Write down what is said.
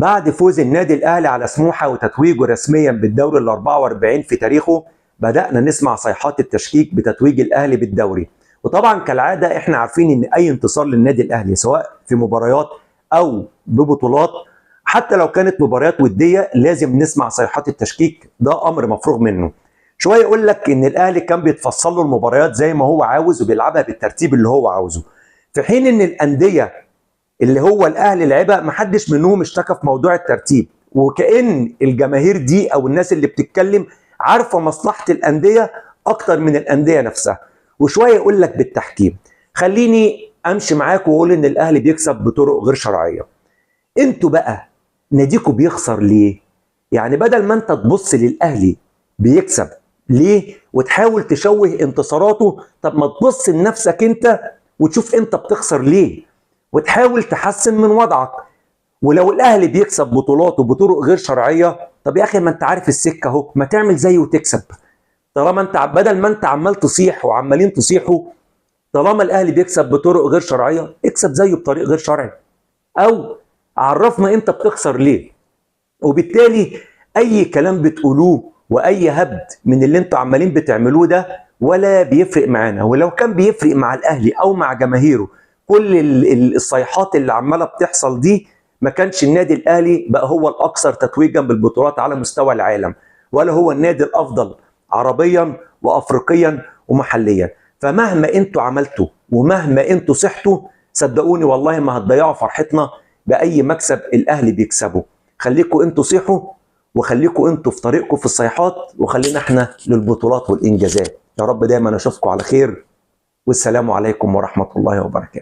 بعد فوز النادي الاهلي على سموحه وتتويجه رسميا بالدوري ال 44 في تاريخه، بدأنا نسمع صيحات التشكيك بتتويج الاهلي بالدوري. وطبعا كالعاده احنا عارفين ان اي انتصار للنادي الاهلي سواء في مباريات او ببطولات، حتى لو كانت مباريات وديه، لازم نسمع صيحات التشكيك، ده امر مفروغ منه. شويه يقول لك ان الاهلي كان بيتفصل له المباريات زي ما هو عاوز وبيلعبها بالترتيب اللي هو عاوزه، في حين ان الانديه اللي هو الاهلي لعبها محدش منهم اشتكى في موضوع الترتيب، وكأن الجماهير دي او الناس اللي بتتكلم عارفه مصلحه الانديه اكتر من الانديه نفسها. وشويه يقول لك بالتحكيم. خليني امشي معاك واقول ان الاهلي بيكسب بطرق غير شرعيه. انتوا بقى ناديكوا بيخسر ليه؟ يعني بدل ما انت تبص للاهلي بيكسب ليه وتحاول تشوه انتصاراته، طب ما تبص لنفسك انت وتشوف انت بتخسر ليه وتحاول تحسن من وضعك. ولو الاهلي بيكسب بطولاته بطرق غير شرعيه، طب يا اخي ما انت عارف السكه اهو، ما تعمل زيه وتكسب. طالما انت بدل ما انت عمال تصيح وعمالين تصيحوا، طالما الاهلي بيكسب بطرق غير شرعيه اكسب زيه بطريق غير شرعي، او عرفنا انت بتخسر ليه. وبالتالي اي كلام بتقولوه واي هبد من اللي انتوا عمالين بتعملوه ده ولا بيفرق معانا. ولو كان بيفرق مع الاهلي او مع جماهيره كل الصيحات اللي عماله بتحصل دي، ما كانش النادي الاهلي بقى هو الاكثر تتويجا بالبطولات على مستوى العالم، ولا هو النادي الافضل عربيا وافريقيا ومحليا. فمهما انتوا عملتوا ومهما انتوا صحتوا، صدقوني والله ما هتضيعوا فرحتنا باي مكسب الاهلي بيكسبه. خليكوا انتوا صيحوا، وخليكوا انتوا في طريقكم في الصيحات، وخلينا احنا للبطولات والانجازات. يا رب دايما اشوفكم على خير، والسلام عليكم ورحمه الله وبركاته.